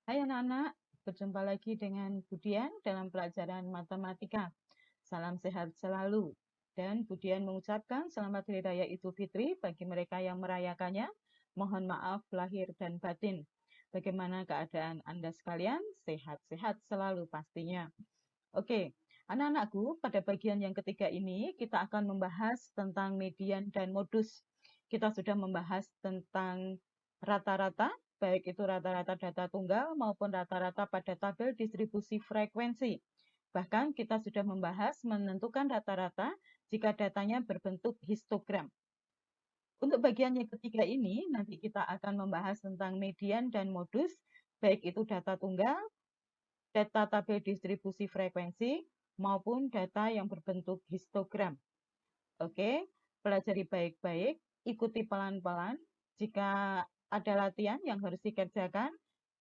Hai anak-anak, berjumpa lagi dengan Budian dalam pelajaran matematika. Salam sehat selalu. Dan Budian mengucapkan selamat Hari Raya Idul Fitri bagi mereka yang merayakannya. Mohon maaf lahir dan batin. Bagaimana keadaan Anda sekalian? Sehat-sehat selalu pastinya. Oke, anak-anakku, pada bagian yang ketiga ini kita akan membahas tentang median dan modus. Kita sudah membahas tentang rata-rata, baik itu rata-rata data tunggal maupun rata-rata pada tabel distribusi frekuensi. Bahkan kita sudah membahas menentukan rata-rata jika datanya berbentuk histogram. Untuk bagian yang ketiga ini, nanti kita akan membahas tentang median dan modus, baik itu data tunggal, data tabel distribusi frekuensi, maupun data yang berbentuk histogram. Oke, pelajari baik-baik, ikuti pelan-pelan. Jika ada latihan yang harus dikerjakan,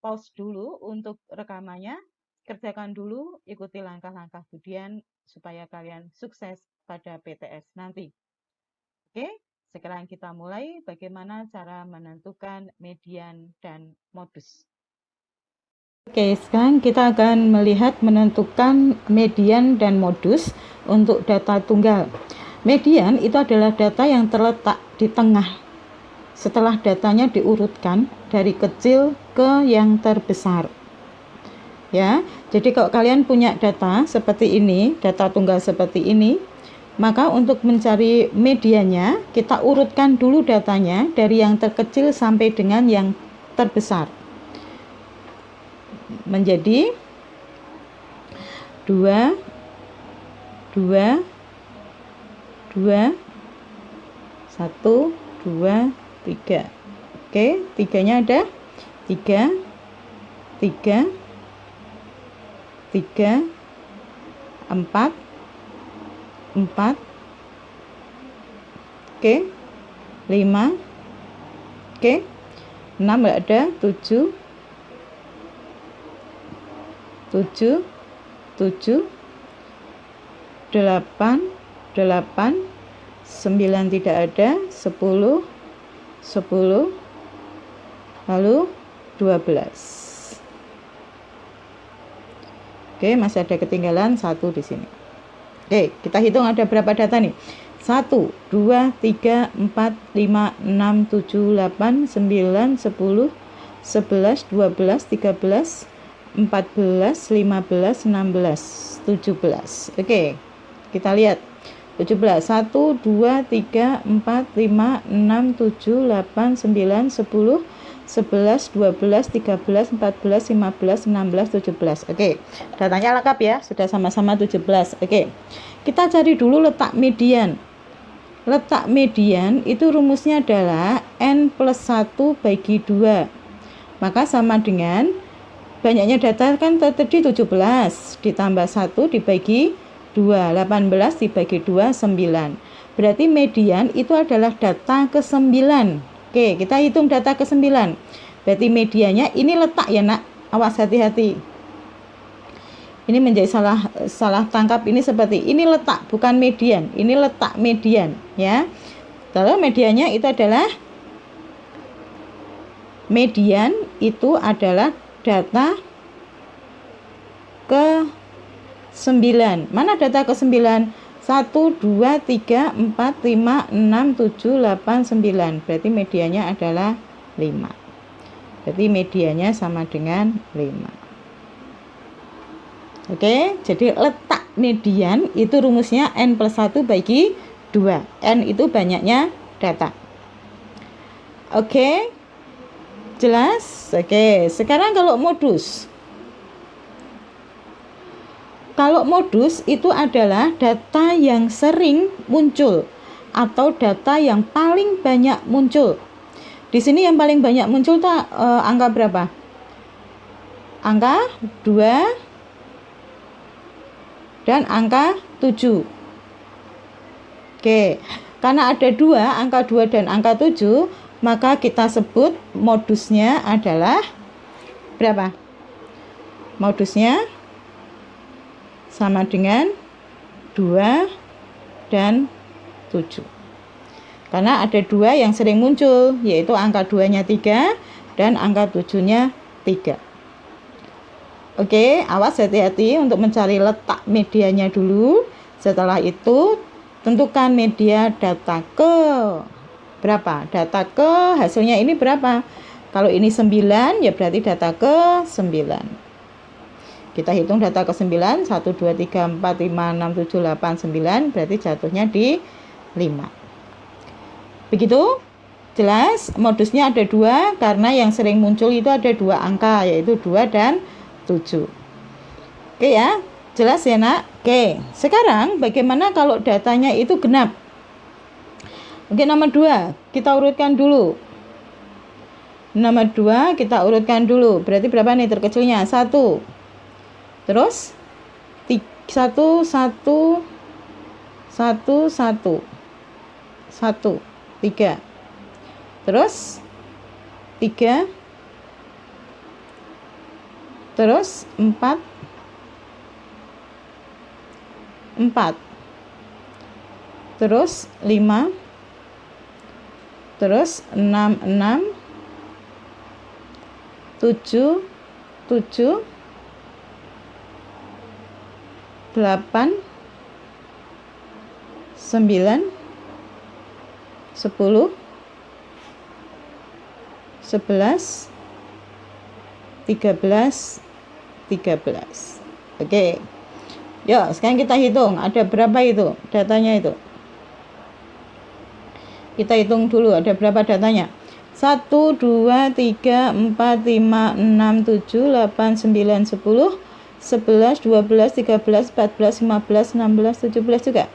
pause dulu untuk rekamannya, kerjakan dulu, ikuti langkah-langkah Budian supaya kalian sukses pada PTS nanti. Oke, sekarang kita mulai bagaimana cara menentukan median dan modus. Oke, sekarang kita akan melihat menentukan median dan modus untuk data tunggal. Median itu adalah data yang terletak di tengah setelah datanya diurutkan dari kecil ke yang terbesar. Ya, jadi kalau kalian punya data seperti ini, data tunggal seperti ini, maka untuk mencari mediannya, kita urutkan dulu datanya dari yang terkecil sampai dengan yang terbesar. Menjadi 2, 2, 2, 1, 2, 3. Oke, tiganya ada 3, 3, 3, 4, 4, oke, 5, oke, 6 ada, 7, 7, 7, 8, 8, 9 tidak ada, 10, 10, lalu 12. Oke, masih ada ketinggalan 1 di sini. Oke, kita hitung ada berapa data nih. 1, 2, 3, 4, 5, 6, 7, 8, 9, 10, 11, 12, 13, 14, 15, 16, 17. Oke, kita lihat 17. 1, 2, 3, 4, 5, 6, 7, 8, 9, 10, 11, 12, 13, 14, 15, 16, 17. Oke, datanya lengkap ya, sudah sama-sama 17. Oke, kita cari dulu letak median. Letak median itu rumusnya adalah N plus 1 bagi 2. Maka sama dengan banyaknya data kan tadi 17 ditambah 1 dibagi 2, 18 dibagi 2, 9. Berarti median itu adalah data ke-9. Oke, kita hitung data ke-9. Berarti mediannya ini letak ya nak, awas hati-hati. Ini menjadi salah tangkap, ini seperti ini letak, bukan median. Ini letak median ya. Lalu mediannya itu adalah data ke-9. Mana data ke-9? 1, 2, 3, 4, 5, 6, 7, 8, 9. Berarti mediannya adalah 5. Berarti mediannya sama dengan 5. Oke, jadi letak median itu rumusnya N plus 1 bagi 2. N itu banyaknya data. Oke, jelas? Oke, sekarang kalau modus. Kalau modus itu adalah data yang sering muncul atau data yang paling banyak muncul. Di sini yang paling banyak muncul tuh angka berapa? Angka 2 dan angka 7. Oke, karena ada 2, angka 2 dan angka 7, maka kita sebut modusnya adalah berapa? Modusnya sama dengan 2 dan 7. Karena ada 2 yang sering muncul, yaitu angka 2-nya 3 dan angka 7-nya 3. Oke, awas hati-hati untuk mencari letak medianya dulu. Setelah itu tentukan media data ke berapa? Data ke hasilnya ini berapa? Kalau ini 9 ya berarti data ke 9. Kita hitung data ke 9, 1, 2, 3, 4, 5, 6, 7, 8, 9, berarti jatuhnya di 5. Begitu? Jelas? Modusnya ada 2, karena yang sering muncul itu ada 2 angka, yaitu 2 dan 7. Oke ya? Jelas ya nak? Oke, sekarang bagaimana kalau datanya itu genap? Oke, nomor 2, kita urutkan dulu. Nomor 2, kita urutkan dulu. Berarti berapa nih terkecilnya? 1. Terus 1, 1, 1, 1, 1, 3. Terus 3. Terus 4. 4. Terus 5. Terus 6, 6. 7, 7. 8, 9, 10, 11, 13, 13. Oke. Yuk, sekarang kita hitung ada berapa itu datanya itu. Kita hitung dulu ada berapa datanya. 1, 2, 3, 4, 5, 6, 7, 8, 9, 10, 11, 12, 13, 14, 15, 16, 17 juga.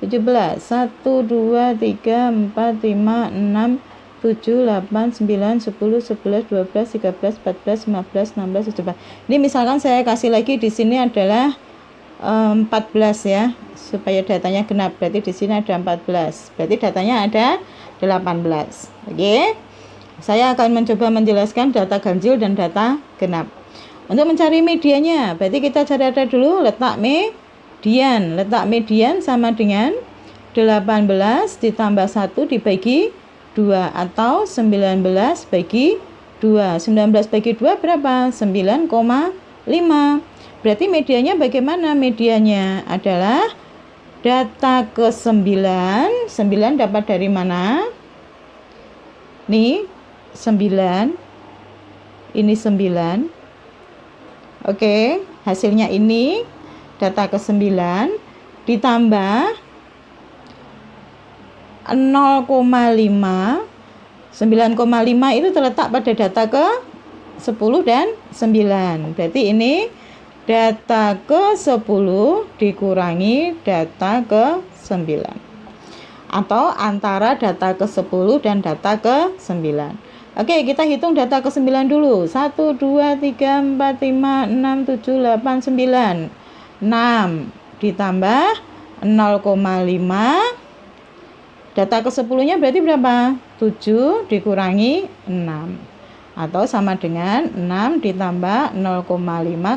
17. 1, 2, 3, 4, 5, 6, 7, 8, 9, 10, 11, 12, 13, 14, 15, 16, 17. Ini misalkan saya kasih lagi di sini adalah 14 ya, supaya datanya genap. Berarti di sini ada 14. Berarti datanya ada 18. Oke. Saya akan mencoba menjelaskan data ganjil dan data genap. Untuk mencari medianya, berarti kita cari data dulu letak median. Letak median sama dengan 18 ditambah 1 dibagi 2 atau 19 bagi 2. 19 bagi 2 berapa? 9,5. Berarti medianya bagaimana? Medianya adalah data ke 9. 9 dapat dari mana? Nih, 9. Ini 9. Oke, hasilnya ini data ke-9 ditambah 0,5. 9,5 itu terletak pada data ke-10 dan 9. Berarti ini data ke-10 dikurangi data ke-9. Atau antara data ke-10 dan data ke-9. Oke, kita hitung data ke-9 dulu. 1, 2, 3, 4, 5, 6, 7, 8, 9. 6 ditambah 0,5. Data ke-10-nya berarti berapa? 7 dikurangi 6. Atau sama dengan 6 ditambah 0,5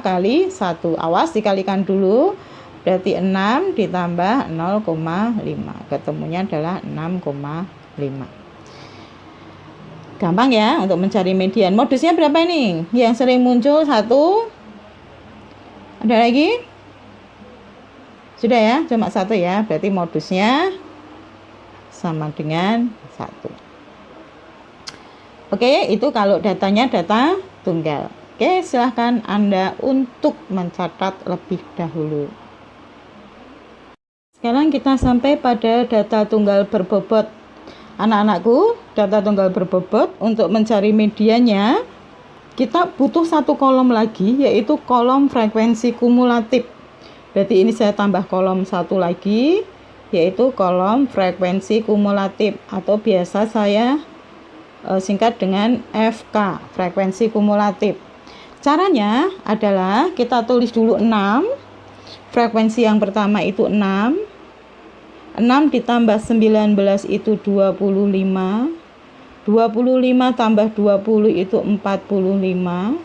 kali 1. Awas dikalikan dulu. Berarti 6 ditambah 0,5. Ketemunya adalah 6,5. Gampang ya untuk mencari median. Modusnya berapa ini? Yang sering muncul 1. Ada lagi? Sudah ya, cuma 1 ya. Berarti modusnya sama dengan 1. Oke, itu kalau datanya data tunggal. Oke, silahkan Anda untuk mencatat lebih dahulu. Sekarang kita sampai pada data tunggal berbobot. Anak-anakku, data tunggal berbobot untuk mencari medianya kita butuh 1 kolom lagi, yaitu kolom frekuensi kumulatif. Berarti ini saya tambah kolom 1 lagi, yaitu kolom frekuensi kumulatif atau biasa saya singkat dengan FK, frekuensi kumulatif. Caranya adalah kita tulis dulu 6. Frekuensi yang pertama itu 6. 6 ditambah 19 itu 25. 25 tambah 20 itu 45.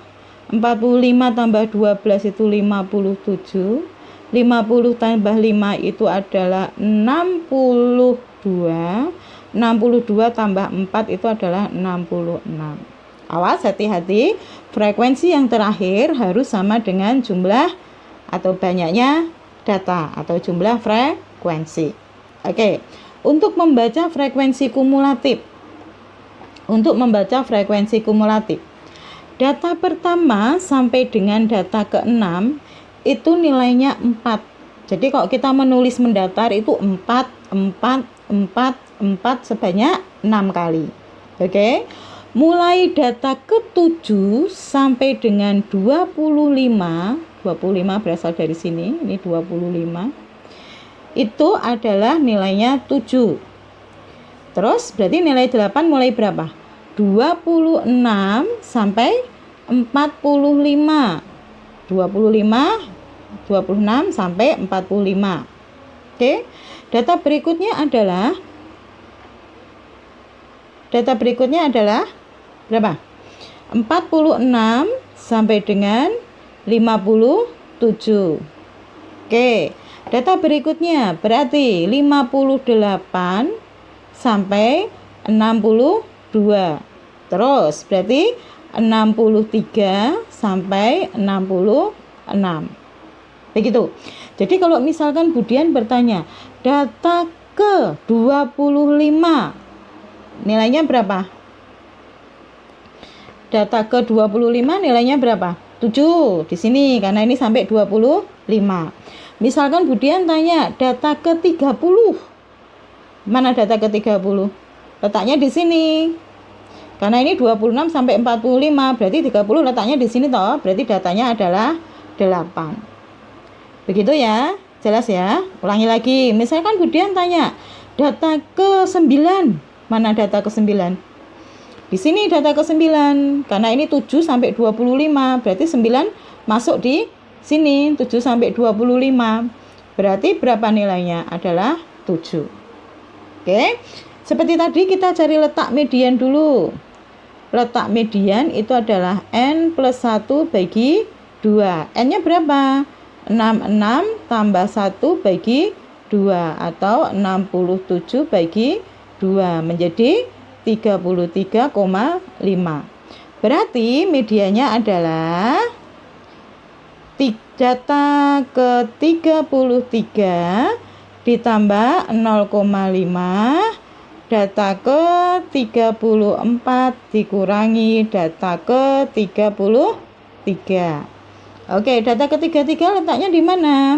45 tambah 12 itu 57. 50 tambah 5 itu adalah 62. 62 tambah 4 itu adalah 66. Awas, hati-hati, frekuensi yang terakhir harus sama dengan jumlah atau banyaknya data atau jumlah frekuensi. Oke, untuk membaca frekuensi kumulatif. Data pertama sampai dengan data ke-6 itu nilainya 4. Jadi kalau kita menulis mendatar itu 4 sebanyak 6 kali. Oke. Mulai data ke-7 sampai dengan 25 berasal dari sini, ini 25. Itu adalah nilainya 7. Terus berarti nilai 8 mulai berapa? 26 sampai 45. 26 sampai 45. Oke. Data berikutnya adalah berapa? 46 sampai dengan 57. Oke. Data berikutnya berarti 58 sampai 62. Terus berarti 63 sampai 66. Begitu. Jadi kalau misalkan Budian bertanya, data ke-25 nilainya berapa? Data ke-25 nilainya berapa? 7 di sini karena ini sampai 25. Misalkan Budian tanya data ke-30. Mana data ke-30? Letaknya di sini. Karena ini 26 sampai 45, berarti 30 letaknya di sini toh. Berarti datanya adalah 8. Begitu ya? Jelas ya? Ulangi lagi. Misalkan Budian tanya data ke-9. Mana data ke-9? Di sini data ke-9, karena ini 7 sampai 25, berarti 9 masuk di sini, 7 sampai 25. Berarti berapa nilainya? Adalah 7. Oke. Seperti tadi kita cari letak median dulu. Letak median itu adalah N plus 1 bagi 2. N-nya berapa? 66 tambah 1 bagi 2 atau 67 bagi 2 menjadi 33,5. Berarti medianya adalah data ke-33 ditambah 0,5, data ke-34 dikurangi data ke-33. Oke, data ke-33 letaknya di mana?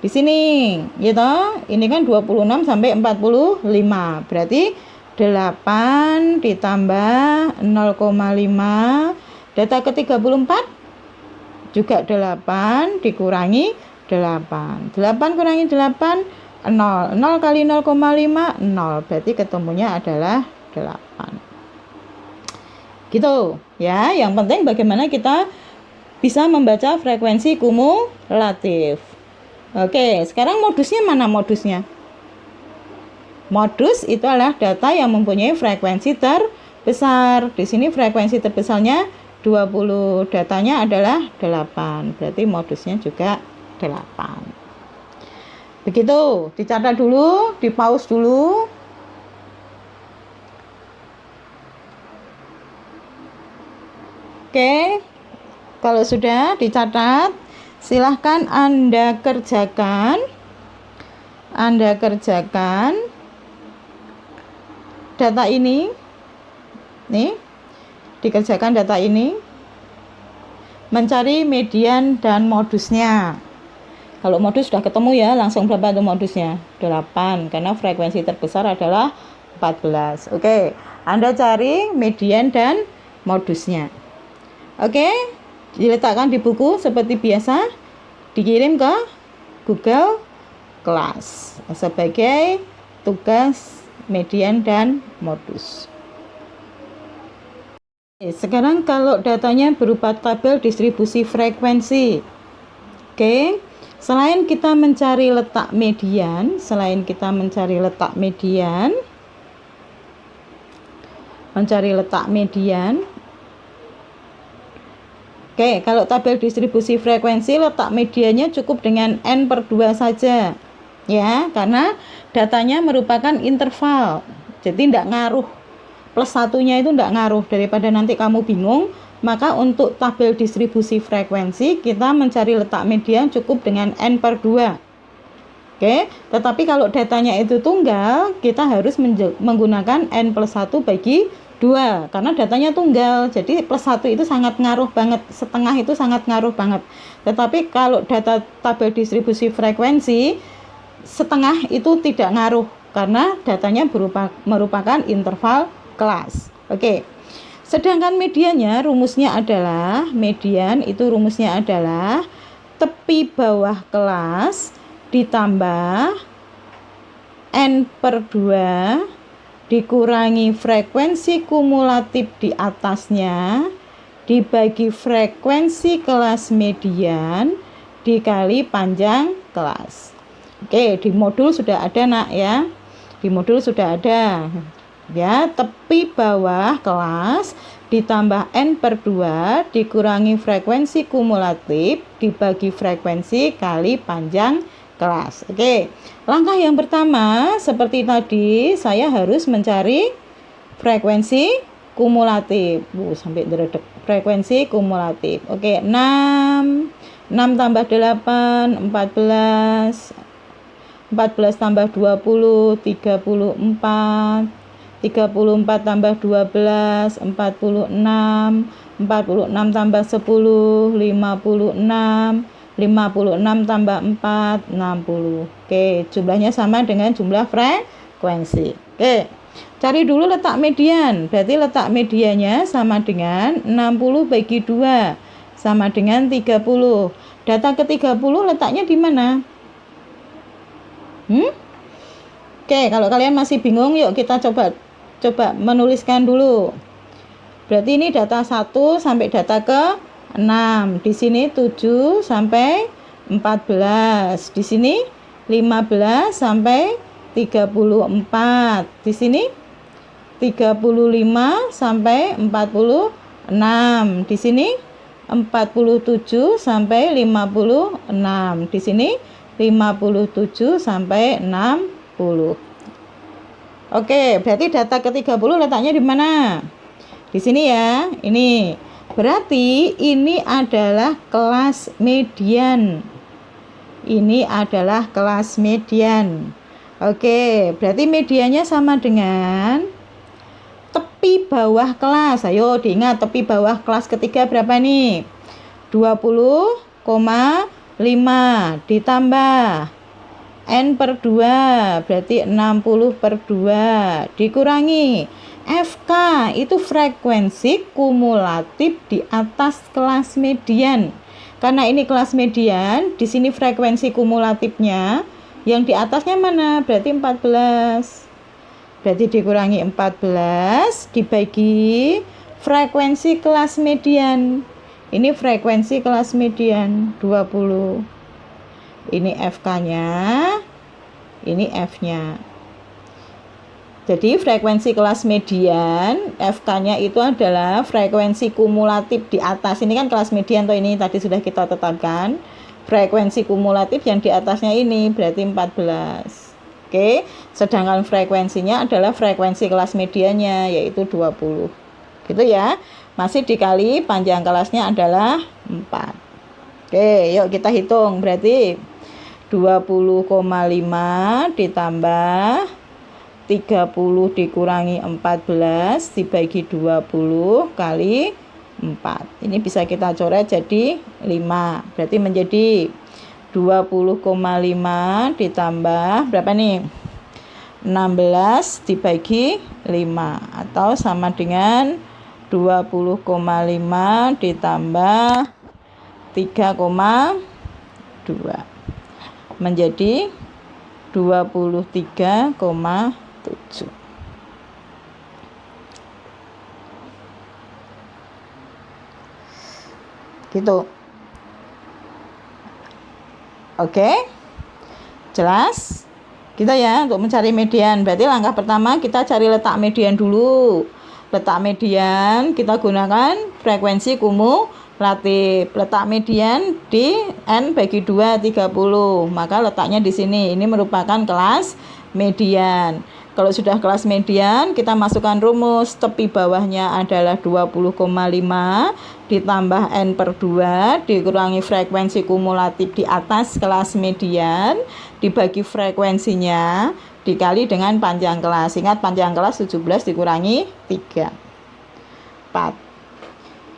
Di sini, gitu. Ini kan 26 sampai 45. Berarti 8 ditambah 0,5, data ke-34 juga 8 dikurangi 8. 8 kurangi 8, 0. 0 kali 0,5, 0. Berarti ketemunya adalah 8. Gitu ya. Yang penting bagaimana kita bisa membaca frekuensi kumulatif. Oke, sekarang modusnya mana modusnya? Modus itu adalah data yang mempunyai frekuensi terbesar. Di sini frekuensi terbesarnya 20, datanya adalah 8. Berarti modusnya juga 8. Begitu, dicatat dulu, di pause dulu. Oke, kalau sudah dicatat, silahkan Anda kerjakan data ini. Nih, dikerjakan data ini. Mencari median dan modusnya. Kalau modus sudah ketemu ya, langsung berapa itu modusnya? 8, karena frekuensi terbesar adalah 14. Oke, Anda cari median dan modusnya. Oke, diletakkan di buku seperti biasa, dikirim ke Google Class sebagai tugas median dan modus. Sekarang kalau datanya berupa tabel distribusi frekuensi. Oke, selain kita mencari letak median, Oke, kalau tabel distribusi frekuensi letak mediannya cukup dengan N/2 saja. Ya, karena datanya merupakan interval. Jadi tidak ngaruh plus satunya itu enggak ngaruh. Daripada nanti kamu bingung, maka untuk tabel distribusi frekuensi kita mencari letak median cukup dengan N per 2. Oke, tetapi kalau datanya itu tunggal, kita harus menggunakan N plus 1 bagi 2 karena datanya tunggal. Jadi plus 1 itu sangat ngaruh banget, setengah itu sangat ngaruh banget. Tetapi kalau data tabel distribusi frekuensi, setengah itu tidak ngaruh karena datanya merupakan interval kelas. Oke. Sedangkan mediannya rumusnya adalah tepi bawah kelas ditambah N per 2 dikurangi frekuensi kumulatif di atasnya dibagi frekuensi kelas median dikali panjang kelas. Oke, di modul sudah ada nak ya. Di modul sudah ada. Ya, tepi bawah kelas ditambah N per 2 dikurangi frekuensi kumulatif dibagi frekuensi kali panjang kelas. Oke, langkah yang pertama seperti tadi, saya harus mencari frekuensi kumulatif. Sampai deredek. Frekuensi kumulatif. Oke, 6 tambah 8 14 tambah 20 34 tambah 12 46 tambah 10 56 tambah 4 60. Oke, jumlahnya sama dengan jumlah frekuensi. Oke, cari dulu letak median. Berarti letak mediannya sama dengan 60 bagi 2 sama dengan 30. Data ke-30 letaknya di mana? Oke, kalau kalian masih bingung, yuk kita coba menuliskan dulu. Berarti ini data 1 sampai data ke 6. Di sini 7 sampai 14. Di sini 15 sampai 34. Di sini 35 sampai 46. Di sini 47 sampai 56. Di sini 57 sampai 60. Oke, berarti data ke-30 letaknya di mana? Di sini ya. Ini. Berarti ini adalah kelas median. Ini adalah kelas median. Oke, berarti mediannya sama dengan tepi bawah kelas. Ayo diingat, tepi bawah kelas ketiga berapa nih? 20,5 ditambah N per 2 berarti 60 per 2 dikurangi FK itu frekuensi kumulatif di atas kelas median. Karena ini kelas median, di sini frekuensi kumulatifnya yang di atasnya mana? Berarti 14. Berarti dikurangi 14 dibagi frekuensi kelas median. Ini frekuensi kelas median 20. Ini FK-nya, ini F-nya. Jadi frekuensi kelas median, FK-nya itu adalah frekuensi kumulatif di atas. Ini kan kelas median toh, ini tadi sudah kita tetapkan. Frekuensi kumulatif yang di atasnya ini berarti 14. Oke, sedangkan frekuensinya adalah frekuensi kelas mediannya yaitu 20. Gitu ya. Masih dikali panjang kelasnya adalah 4. Oke, yuk kita hitung. Berarti 20,5 ditambah 30 dikurangi 14 dibagi 20 kali 4. Ini bisa kita coret jadi 5. Berarti menjadi 20,5 ditambah berapa nih? 16 dibagi 5 atau sama dengan 20,5 ditambah 3,2 menjadi 23,7. Gitu. Oke. Jelas? Kita ya untuk mencari median. Berarti langkah pertama kita cari letak median dulu. Letak median kita gunakan frekuensi kumulatif. Letak median di N bagi 2 30. Maka letaknya di sini. Ini merupakan kelas median. Kalau sudah kelas median, kita masukkan rumus. Tepi bawahnya adalah 20,5 ditambah N per 2 dikurangi frekuensi kumulatif di atas kelas median dibagi frekuensinya dikali dengan panjang kelas. Ingat panjang kelas 17 dikurangi 3. 4.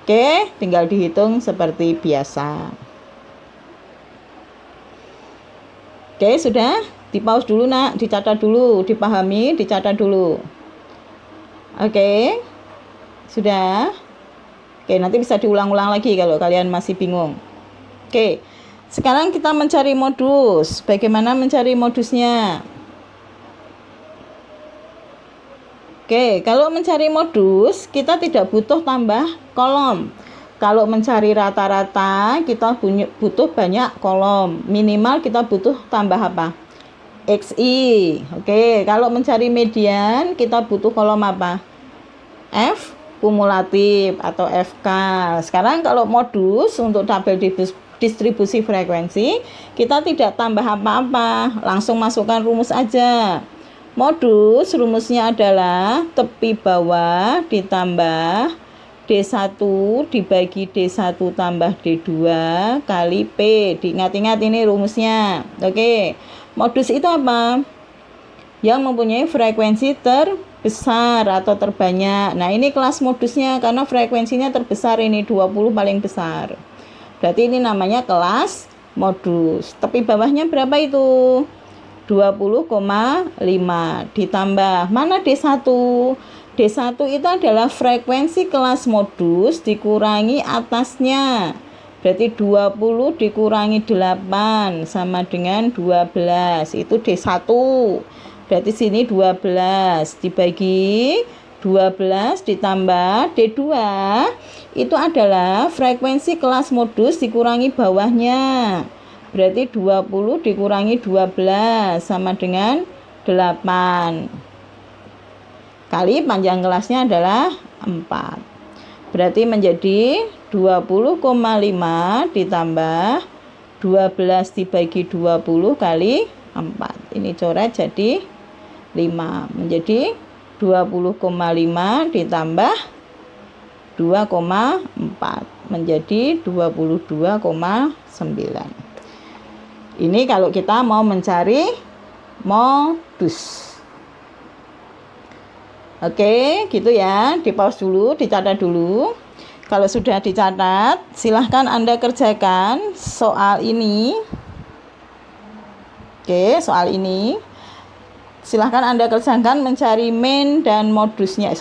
Oke, tinggal dihitung seperti biasa. Oke, sudah? Di pause dulu nak, dicatat dulu, dipahami, dicatat dulu. Oke, sudah? Oke, nanti bisa diulang-ulang lagi kalau kalian masih bingung. Oke, sekarang kita mencari modus. Bagaimana mencari modusnya? Oke, kalau mencari modus, kita tidak butuh tambah kolom. Kalau mencari rata-rata, kita butuh banyak kolom. Minimal kita butuh tambah apa? XI. Oke, kalau mencari median, kita butuh kolom apa? F kumulatif atau FK. Sekarang kalau modus untuk tabel distribusi frekuensi, kita tidak tambah apa-apa, langsung masukkan rumus aja. Modus rumusnya adalah tepi bawah ditambah D1 dibagi D1 tambah D2 kali P. Diingat-ingat ini rumusnya. Oke. Modus itu apa? Yang mempunyai frekuensi terbesar atau terbanyak. Nah, ini kelas modusnya karena frekuensinya terbesar, ini 20 paling besar. Berarti ini namanya kelas modus. Tepi bawahnya berapa itu? 20,5 ditambah mana D1? D1 itu adalah frekuensi kelas modus dikurangi atasnya. Berarti 20 dikurangi 8 sama dengan 12. Itu D1. Berarti sini 12 dibagi 12 ditambah D2 itu adalah frekuensi kelas modus dikurangi bawahnya. Berarti 20 dikurangi 12 sama dengan 8. Kali panjang kelasnya adalah 4. Berarti menjadi 20,5 ditambah 12 dibagi 20 kali 4. Ini coret jadi 5. Menjadi 20,5 ditambah 2,4. Menjadi 22,9. Ini kalau kita mau mencari modus. Oke, gitu ya. Di pause dulu, dicatat dulu. Kalau sudah dicatat, silahkan Anda kerjakan soal ini. Oke, soal ini. Silahkan Anda kerjakan mencari mean dan modusnya.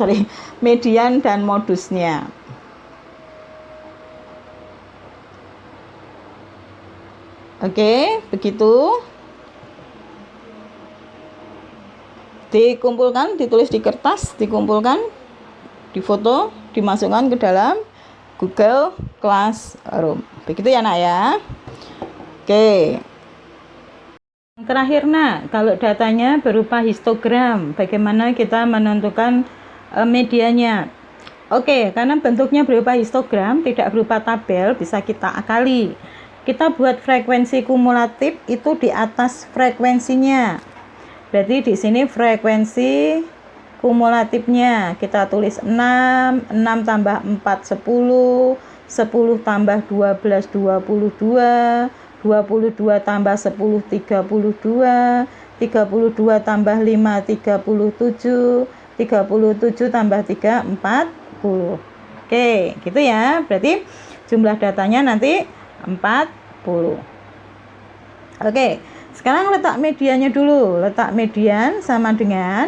Median dan modusnya. Oke, begitu. Dikumpulkan, ditulis di kertas, dikumpulkan, difoto, dimasukkan ke dalam Google Classroom. Begitu ya nak ya. Oke. Terakhir nak, kalau datanya berupa histogram, bagaimana kita menentukan medianya? Oke, karena bentuknya berupa histogram, tidak berupa tabel, bisa kita akali. Kita buat frekuensi kumulatif itu di atas frekuensinya. Berarti di sini frekuensi kumulatifnya kita tulis 6, 6 tambah 4 10, 10 tambah 12 22, 22 tambah 10 32, 32 tambah 5 37, 37 tambah 3 40. Oke, gitu ya. Berarti jumlah datanya nanti 40. Oke. Sekarang letak mediannya dulu. Letak median sama dengan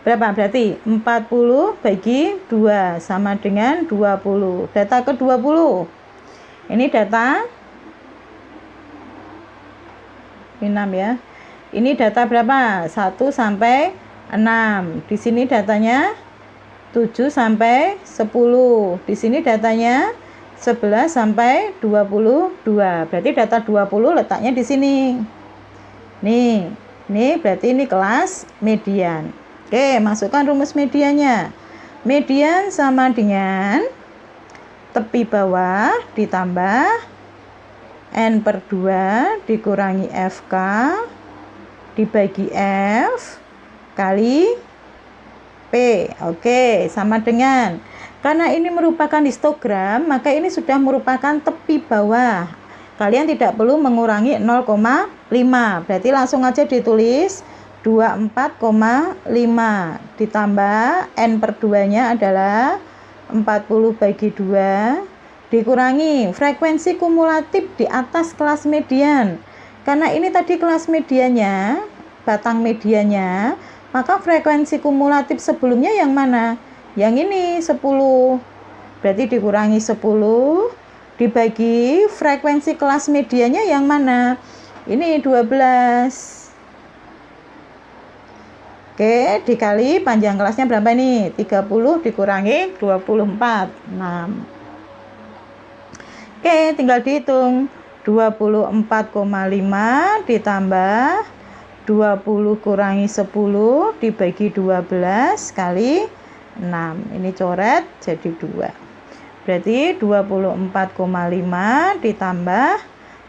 berapa? Berarti 40 bagi 2 sama dengan 20. Data ke 20. Ini data 6 ya. Ini data berapa? 1 sampai 6. Di sini datanya 7 sampai 10. Di sini datanya 11 sampai 22. Berarti data 20 letaknya di sini. Nih berarti ini kelas median. Oke, masukkan rumus mediannya. Median sama dengan tepi bawah ditambah N per 2 dikurangi FK dibagi F kali P. Oke, sama dengan, karena ini merupakan histogram, maka ini sudah merupakan tepi bawah. Kalian tidak perlu mengurangi 0,5. Berarti langsung aja ditulis 24,5 ditambah N per 2-nya adalah 40 bagi 2 dikurangi frekuensi kumulatif di atas kelas median. Karena ini tadi kelas mediannya, batang mediannya, maka frekuensi kumulatif sebelumnya yang mana? Yang ini 10. Berarti dikurangi 10 dibagi frekuensi kelas mediannya yang mana? Ini 12. Oke, dikali panjang kelasnya berapa nih? 30 dikurangi 24, 6. Oke, tinggal dihitung. 24,5 ditambah 20 kurangi 10 dibagi 12 kali 6. Ini coret jadi 2. Berarti 24,5 ditambah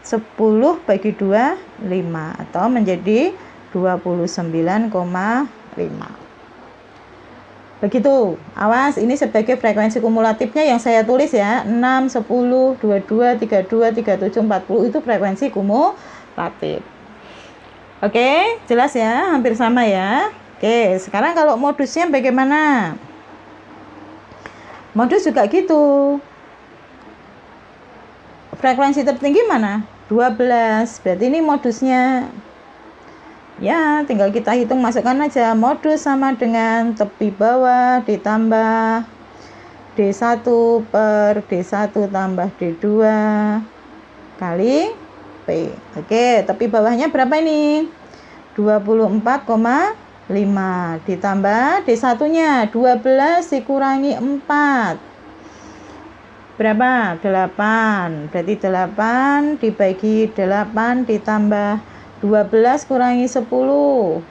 10 bagi 2, 5. Atau menjadi 29,5. Begitu. Awas, ini sebagai frekuensi kumulatifnya yang saya tulis ya. 6, 10, 22, 32, 37, 40 itu frekuensi kumulatif. Oke, jelas ya, hampir sama ya. Oke, sekarang kalau modusnya bagaimana? Modus juga gitu. Frekuensi tertinggi mana? 12. Berarti ini modusnya. Ya, tinggal kita hitung, masukkan aja. Modus sama dengan tepi bawah ditambah D1 per D1 tambah D2 kali P. Oke, tepi bawahnya berapa ini? 24,5 ditambah D1-nya 12 dikurangi 4. Berapa? 8. Berarti 8 dibagi 8 ditambah 12 kurangi 10, 2.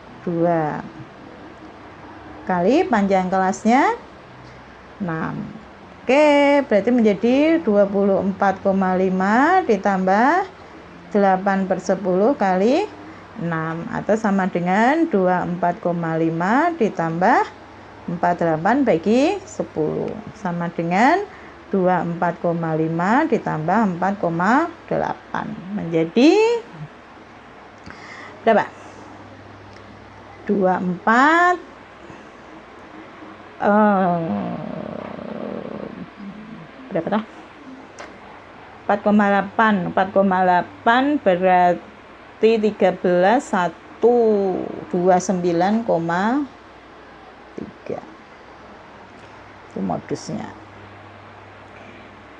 Kali panjang kelasnya 6. Oke, berarti menjadi 24,5 ditambah 8 per 10 kali 6. Atau sama dengan 24,5 ditambah 48 bagi 10. Sama dengan 24,5 ditambah 4,8. Menjadi berapa? 24 berapa dah? 4,8 berarti 13 129,3. Itu modusnya.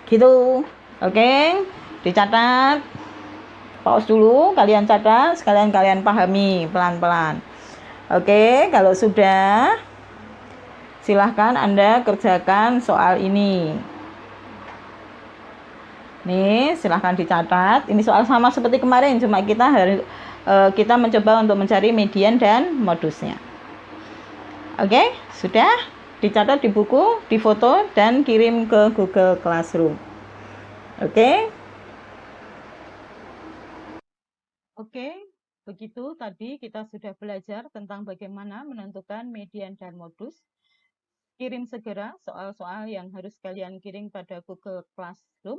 Gitu. Oke, dicatat. Pause dulu, kalian catat, sekalian kalian pahami pelan-pelan. Oke, kalau sudah, silahkan Anda kerjakan soal ini. Nih, silahkan dicatat. Ini soal sama seperti kemarin, cuma kita mencoba untuk mencari median dan modusnya. Oke, sudah dicatat di buku, difoto, dan kirim ke Google Classroom. Oke. Oke, begitu tadi kita sudah belajar tentang bagaimana menentukan median dan modus. Kirim segera soal-soal yang harus kalian kirim pada Google Classroom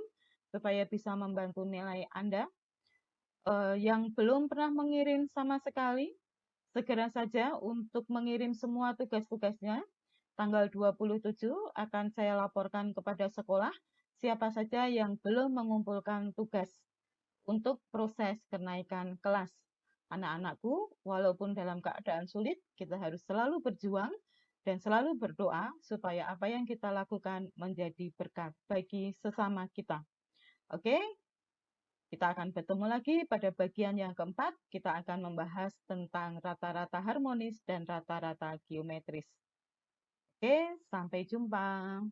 supaya bisa membantu nilai Anda. Yang belum pernah mengirim sama sekali, segera saja untuk mengirim semua tugas-tugasnya. Tanggal 27 akan saya laporkan kepada sekolah siapa saja yang belum mengumpulkan tugas untuk proses kenaikan kelas. Anak-anakku, walaupun dalam keadaan sulit, kita harus selalu berjuang dan selalu berdoa supaya apa yang kita lakukan menjadi berkat bagi sesama kita. Oke, kita akan bertemu lagi pada bagian yang keempat. Kita akan membahas tentang rata-rata harmonis dan rata-rata geometris. Oke, sampai jumpa.